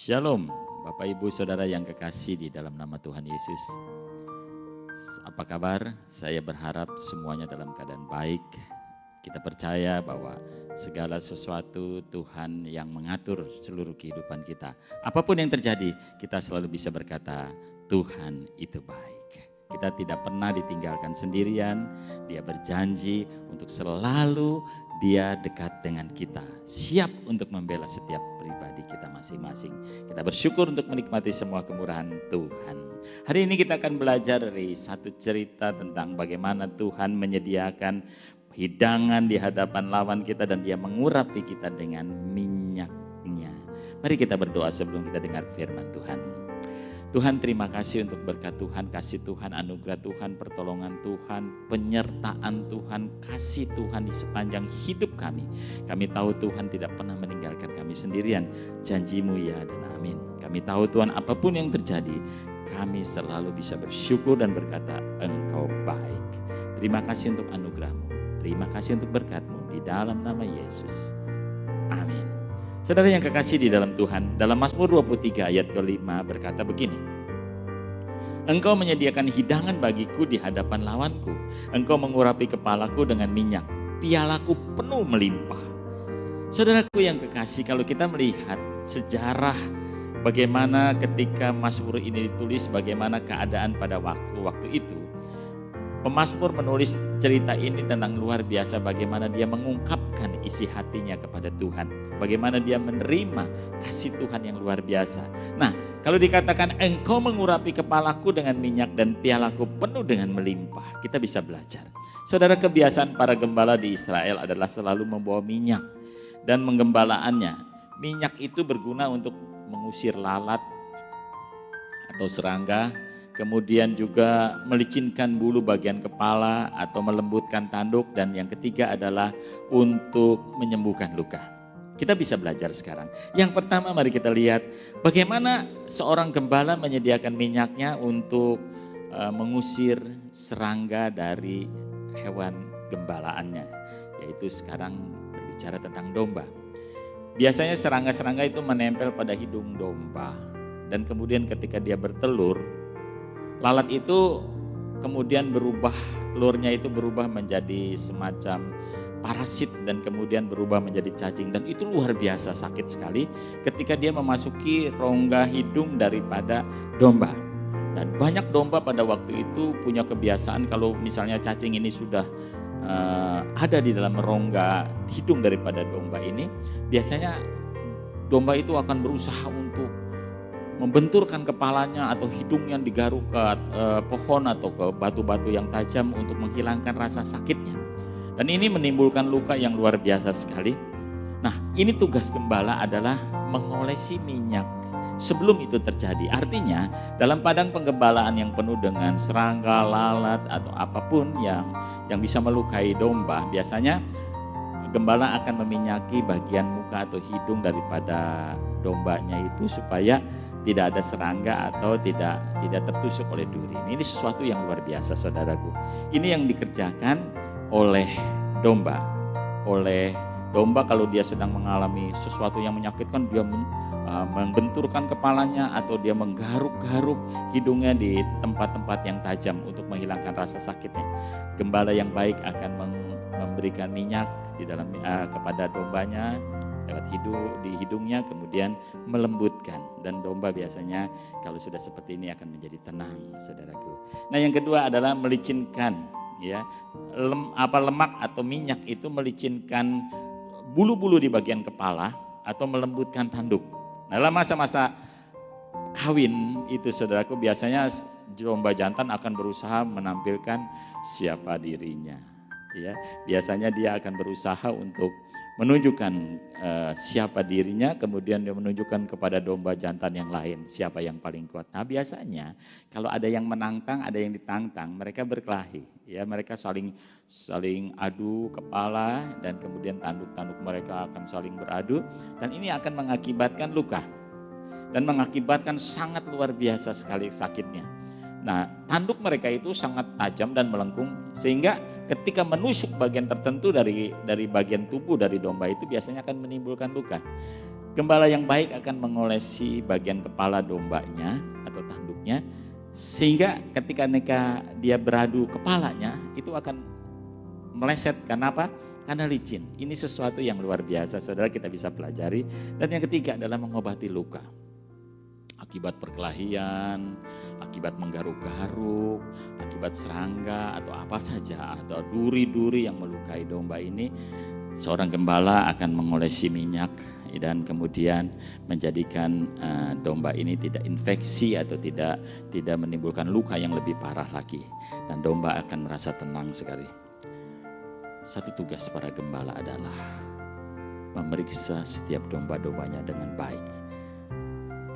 Shalom, Bapak Ibu Saudara yang kekasih di dalam nama Tuhan Yesus. Apa kabar? Saya berharap semuanya dalam keadaan baik. Kita percaya bahwa segala sesuatu Tuhan yang mengatur seluruh kehidupan kita. Apapun yang terjadi, kita selalu bisa berkata, Tuhan itu baik. Kita tidak pernah ditinggalkan sendirian. Dia berjanji untuk selalu Dia dekat dengan kita. Siap untuk membela setiap pribadi kita masing-masing. Kita bersyukur untuk menikmati semua kemurahan Tuhan. Hari ini kita akan belajar dari satu cerita tentang bagaimana Tuhan menyediakan hidangan di hadapan lawan kita dan Dia mengurapi kita dengan minyaknya. Mari kita berdoa sebelum kita dengar firman Tuhan. Tuhan, terima kasih untuk berkat Tuhan, kasih Tuhan, anugerah Tuhan, pertolongan Tuhan, penyertaan Tuhan, kasih Tuhan di sepanjang hidup kami. Kami tahu Tuhan tidak pernah meninggalkan kami sendirian. Janji-Mu ya dan amin. Kami tahu Tuhan apapun yang terjadi, kami selalu bisa bersyukur dan berkata Engkau baik. Terima kasih untuk anugerah-Mu. Terima kasih untuk berkat-Mu di dalam nama Yesus. Amin. Saudara yang kekasih di dalam Tuhan, dalam Mazmur 23 ayat ke-5 berkata begini. Engkau menyediakan hidangan bagiku di hadapan lawanku. Engkau mengurapi kepalaku dengan minyak. Pialaku penuh melimpah. Saudaraku yang kekasih, kalau kita melihat sejarah bagaimana ketika Mazmur ini ditulis, bagaimana keadaan pada waktu-waktu itu. Pemazmur menulis cerita ini tentang luar biasa bagaimana dia mengungkapkan isi hatinya kepada Tuhan. Bagaimana dia menerima kasih Tuhan yang luar biasa. Nah, kalau dikatakan engkau mengurapi kepalaku dengan minyak dan pialaku penuh dengan melimpah, kita bisa belajar. Saudara, kebiasaan para gembala di Israel adalah selalu membawa minyak dan menggembalaannya. Minyak itu berguna untuk mengusir lalat atau serangga. Kemudian juga melicinkan bulu bagian kepala atau melembutkan tanduk. Dan yang ketiga adalah untuk menyembuhkan luka. Kita bisa belajar sekarang. Yang pertama mari kita lihat bagaimana seorang gembala menyediakan minyaknya untuk mengusir serangga dari hewan gembalaannya. Yaitu sekarang berbicara tentang domba. Biasanya serangga-serangga itu menempel pada hidung domba. Dan kemudian ketika dia bertelur, lalat itu kemudian berubah, telurnya itu berubah menjadi semacam parasit dan kemudian berubah menjadi cacing. Dan itu luar biasa sakit sekali ketika dia memasuki rongga hidung daripada domba. Dan banyak domba pada waktu itu punya kebiasaan kalau misalnya cacing ini sudah ada di dalam rongga hidung daripada domba ini, biasanya domba itu akan berusaha untuk membenturkan kepalanya atau hidungnya digaruk ke pohon atau ke batu-batu yang tajam untuk menghilangkan rasa sakitnya. Dan ini menimbulkan luka yang luar biasa sekali. Nah, ini tugas gembala adalah mengolesi minyak sebelum itu terjadi. Artinya dalam padang penggembalaan yang penuh dengan serangga, lalat atau apapun yang bisa melukai domba, biasanya gembala akan meminyaki bagian muka atau hidung daripada dombanya itu supaya tidak ada serangga atau tidak tertusuk oleh duri. Ini sesuatu yang luar biasa saudaraku. Ini yang dikerjakan oleh domba. Oleh domba kalau dia sedang mengalami sesuatu yang menyakitkan, dia membenturkan kepalanya atau dia menggaruk-garuk hidungnya di tempat-tempat yang tajam untuk menghilangkan rasa sakitnya. Gembala yang baik akan memberikan minyak di dalam kepada dombanya lewat di hidungnya, kemudian melembutkan. Dan domba biasanya kalau sudah seperti ini akan menjadi tenang saudaraku. Nah, yang kedua adalah melicinkan, ya. Lemak atau minyak itu melicinkan bulu-bulu di bagian kepala atau melembutkan tanduk. Nah, dalam masa-masa kawin itu saudaraku, biasanya domba jantan akan berusaha menampilkan siapa dirinya, ya. Biasanya dia akan berusaha untuk menunjukkan siapa dirinya, kemudian dia menunjukkan kepada domba jantan yang lain siapa yang paling kuat. Nah, biasanya kalau ada yang menantang, ada yang ditantang, mereka berkelahi, ya. Mereka saling adu kepala dan kemudian tanduk-tanduk mereka akan saling beradu dan ini akan mengakibatkan luka dan mengakibatkan sangat luar biasa sekali sakitnya. Nah, tanduk mereka itu sangat tajam dan melengkung sehingga ketika menusuk bagian tertentu dari bagian tubuh dari domba itu biasanya akan menimbulkan luka. Gembala yang baik akan mengolesi bagian kepala dombanya atau tanduknya, sehingga ketika dia beradu kepalanya itu akan meleset. Karena apa? Karena licin. Ini sesuatu yang luar biasa, saudara, kita bisa pelajari. Dan yang ketiga adalah mengobati luka. Akibat perkelahian, akibat menggaruk-garuk, akibat serangga atau apa saja, atau duri-duri yang melukai domba ini, seorang gembala akan mengolesi minyak dan kemudian menjadikan domba ini tidak infeksi atau tidak menimbulkan luka yang lebih parah lagi, dan domba akan merasa tenang sekali. Satu tugas para gembala adalah memeriksa setiap domba-dombanya dengan baik.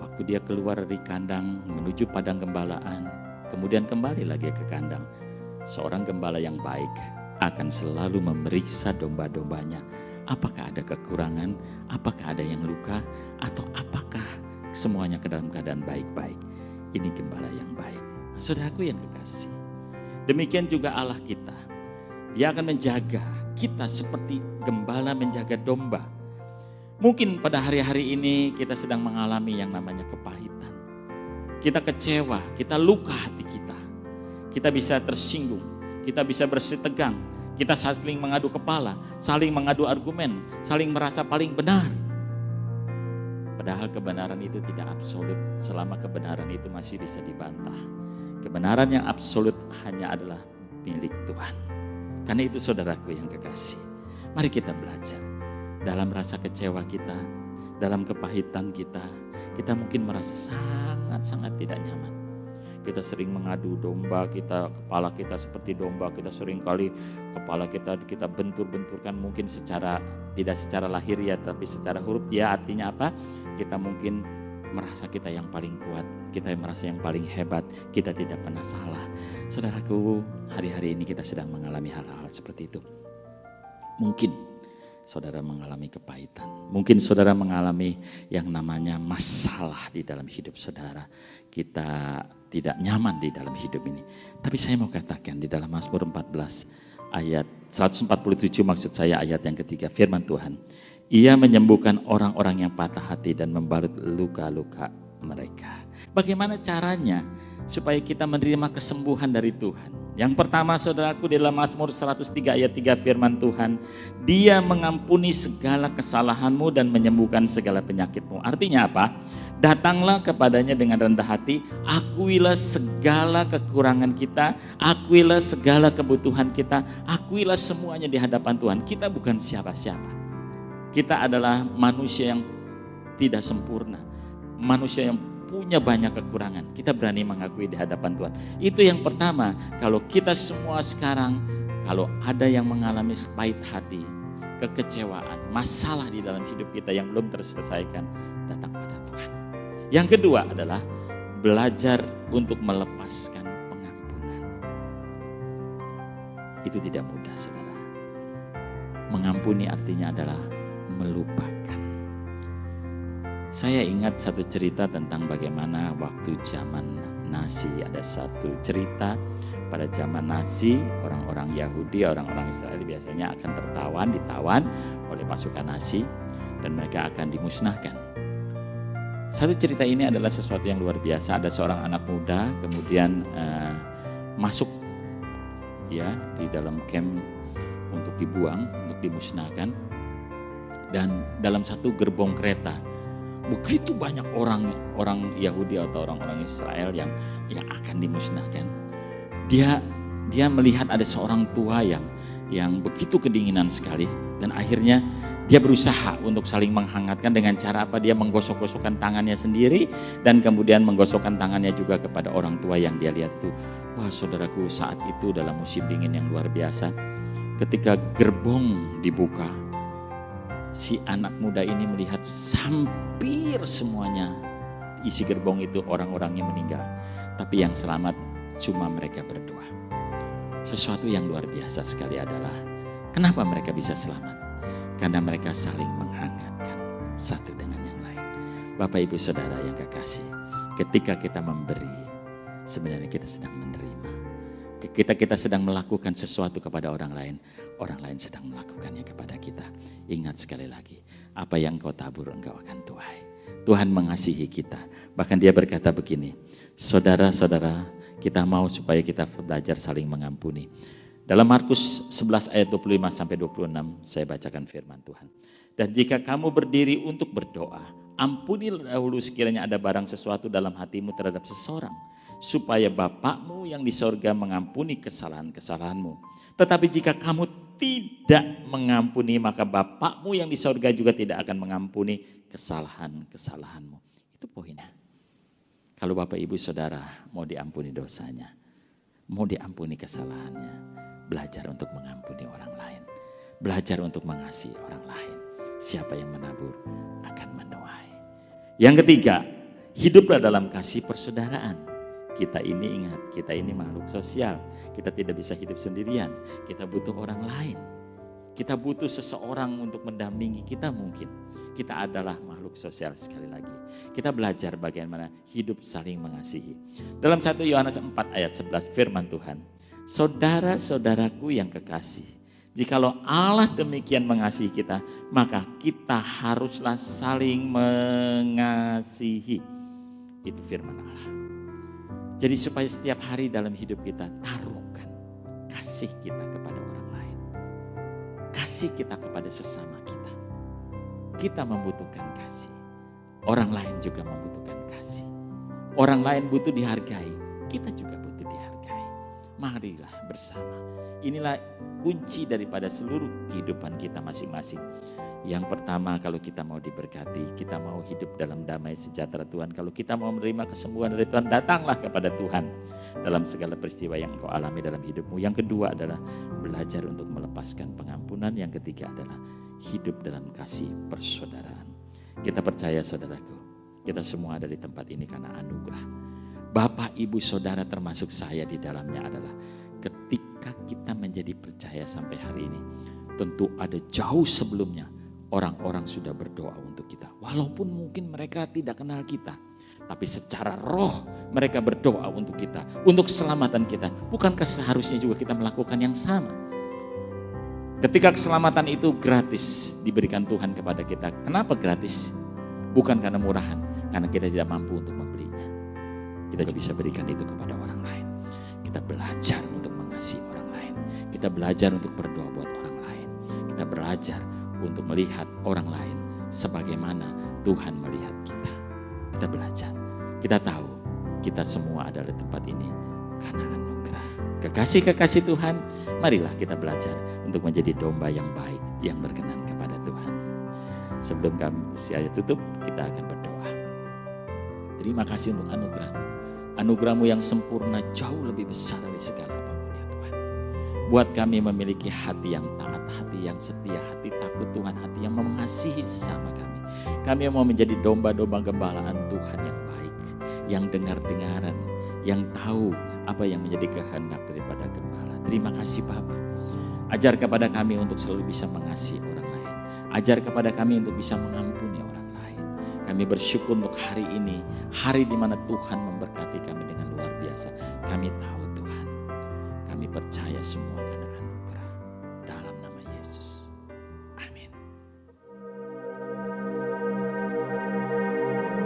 Waktu dia keluar dari kandang menuju padang gembalaan, kemudian kembali lagi ke kandang, seorang gembala yang baik akan selalu memeriksa domba-dombanya. Apakah ada kekurangan, apakah ada yang luka, atau apakah semuanya ke dalam keadaan baik-baik. Ini gembala yang baik. Nah, saudaraku yang kekasih, demikian juga Allah kita. Dia akan menjaga kita seperti gembala menjaga domba. Mungkin pada hari-hari ini kita sedang mengalami yang namanya kepahitan. Kita kecewa, kita luka hati kita. Kita bisa tersinggung, kita bisa bersih tegang. Kita saling mengadu kepala, saling mengadu argumen, saling merasa paling benar. Padahal kebenaran itu tidak absolut, selama kebenaran itu masih bisa dibantah. Kebenaran yang absolut hanya adalah milik Tuhan. Karena itu saudaraku yang kekasih, mari kita belajar. Dalam rasa kecewa kita, dalam kepahitan kita mungkin merasa sangat-sangat tidak nyaman. Kita sering mengadu domba kita, kepala kita seperti domba, kita sering kali kepala kita bentur-benturkan, mungkin tidak secara lahiriah tapi secara huruf. Ya, artinya apa? Kita mungkin merasa kita yang paling kuat, kita merasa yang paling hebat, kita tidak pernah salah. Saudaraku, hari-hari ini kita sedang mengalami hal-hal seperti itu. Mungkin saudara mengalami kepahitan, mungkin saudara mengalami yang namanya masalah di dalam hidup saudara. Kita tidak nyaman di dalam hidup ini. Tapi saya mau katakan di dalam Mazmur 14 ayat 147, maksud saya ayat yang ketiga, firman Tuhan, Ia menyembuhkan orang-orang yang patah hati dan membalut luka-luka mereka. Bagaimana caranya supaya kita menerima kesembuhan dari Tuhan? Yang pertama, saudaraku, di dalam Mazmur 103 ayat 3 firman Tuhan, Dia mengampuni segala kesalahanmu dan menyembuhkan segala penyakitmu. Artinya apa? Datanglah kepadanya dengan rendah hati, akuilah segala kekurangan kita, akuilah segala kebutuhan kita, akuilah semuanya di hadapan Tuhan. Kita bukan siapa-siapa. Kita adalah manusia yang tidak sempurna, manusia yang punya banyak kekurangan. Kita berani mengakui di hadapan Tuhan. Itu yang pertama. Kalau kita semua sekarang, kalau ada yang mengalami pahit hati, kekecewaan, masalah di dalam hidup kita yang belum terselesaikan, datang pada Tuhan. Yang kedua adalah belajar untuk melepaskan pengampunan. Itu tidak mudah, saudara. Mengampuni artinya adalah melupakan. Saya ingat satu cerita tentang bagaimana waktu zaman Nazi, ada satu cerita pada zaman Nazi, orang-orang Yahudi, orang-orang Israel biasanya akan ditawan oleh pasukan Nazi dan mereka akan dimusnahkan. Satu cerita ini adalah sesuatu yang luar biasa. Ada seorang anak muda kemudian masuk ya di dalam camp untuk dibuang, untuk dimusnahkan, dan dalam satu gerbong kereta begitu banyak orang Yahudi atau orang-orang Israel yang akan dimusnahkan. Dia melihat ada seorang tua yang begitu kedinginan sekali, dan akhirnya dia berusaha untuk saling menghangatkan dengan cara apa? Dia menggosok-gosokkan tangannya sendiri dan kemudian menggosokkan tangannya juga kepada orang tua yang dia lihat itu. Wah, saudaraku, saat itu dalam musim dingin yang luar biasa, ketika gerbong dibuka, si anak muda ini melihat hampir semuanya isi gerbong itu orang-orangnya meninggal. Tapi yang selamat cuma mereka berdua. Sesuatu yang luar biasa sekali adalah kenapa mereka bisa selamat? Karena mereka saling menghangatkan satu dengan yang lain. Bapak, Ibu, Saudara yang kekasih, ketika kita memberi, sebenarnya kita sedang menerima. kita sedang melakukan sesuatu kepada orang lain sedang melakukannya kepada kita. Ingat sekali lagi, apa yang engkau tabur engkau akan tuai. Tuhan mengasihi kita. Bahkan dia berkata begini, saudara-saudara, kita mau supaya kita belajar saling mengampuni. Dalam Markus 11 ayat 25 sampai 26, saya bacakan firman Tuhan. Dan jika kamu berdiri untuk berdoa, ampunilah dahulu sekiranya ada barang sesuatu dalam hatimu terhadap seseorang, supaya Bapakmu yang di sorga mengampuni kesalahan-kesalahanmu. Tetapi jika kamu tidak mengampuni, maka Bapakmu yang di sorga juga tidak akan mengampuni kesalahan-kesalahanmu. Itu poinnya. Kalau Bapak Ibu Saudara mau diampuni dosanya, mau diampuni kesalahannya, belajar untuk mengampuni orang lain. Belajar untuk mengasihi orang lain. Siapa yang menabur akan menuai. Yang ketiga, hiduplah dalam kasih persaudaraan. Kita ini ingat, kita ini makhluk sosial. Kita tidak bisa hidup sendirian. Kita butuh orang lain. Kita butuh seseorang untuk mendampingi kita mungkin. Kita adalah makhluk sosial sekali lagi. Kita belajar bagaimana hidup saling mengasihi. Dalam 1 Yohanes 4 ayat 11 firman Tuhan. Saudara-saudaraku yang kekasih, jikalau Allah demikian mengasihi kita, maka kita haruslah saling mengasihi. Itu firman Allah. Jadi supaya setiap hari dalam hidup kita taruhkan kasih kita kepada orang lain. Kasih kita kepada sesama kita. Kita membutuhkan kasih. Orang lain juga membutuhkan kasih. Orang lain butuh dihargai. Kita juga butuh dihargai. Marilah bersama. Inilah kunci daripada seluruh kehidupan kita masing-masing. Yang pertama, kalau kita mau diberkati, kita mau hidup dalam damai sejahtera Tuhan. Kalau kita mau menerima kesembuhan dari Tuhan, datanglah kepada Tuhan dalam segala peristiwa yang engkau alami dalam hidupmu. Yang kedua adalah belajar untuk melepaskan pengampunan. Yang ketiga adalah hidup dalam kasih persaudaraan. Kita percaya saudaraku, kita semua ada di tempat ini karena anugerah. Bapak, Ibu, Saudara termasuk saya di dalamnya adalah ketika kita menjadi percaya sampai hari ini, tentu ada jauh sebelumnya orang-orang sudah berdoa untuk kita. Walaupun mungkin mereka tidak kenal kita, tapi secara roh mereka berdoa untuk kita, untuk keselamatan kita. Bukankah seharusnya juga kita melakukan yang sama? Ketika keselamatan itu gratis diberikan Tuhan kepada kita. Kenapa gratis? Bukan karena murahan, karena kita tidak mampu untuk membelinya. Kita bisa berikan itu kepada orang lain. Kita belajar untuk mengasihi orang lain. Kita belajar untuk berdoa buat orang lain. Kita belajar untuk melihat orang lain sebagaimana Tuhan melihat kita. Kita belajar. Kita tahu kita semua ada di tempat ini karena anugerah. Kekasih-kekasih Tuhan, marilah kita belajar untuk menjadi domba yang baik, yang berkenan kepada Tuhan. Sebelum saya tutup, kita akan berdoa. Terima kasih untuk anugerah-Mu. Anugerah-Mu yang sempurna jauh lebih besar dari segala apapun ya Tuhan. Buat kami memiliki hati yang taat, hati yang setia, hati takut Tuhan, hati yang mengasihi sesama kami. Kami mau menjadi domba-domba gembalaan Tuhan yang baik, yang dengar-dengaran, yang tahu apa yang menjadi kehendak daripada gembala. Terima kasih Bapa. Ajar kepada kami untuk selalu bisa mengasihi orang lain. Ajar kepada kami untuk bisa mengampuni orang lain. Kami bersyukur untuk hari ini, hari di mana Tuhan memberkati kami dengan luar biasa. Kami tahu Tuhan, kami percaya semua karena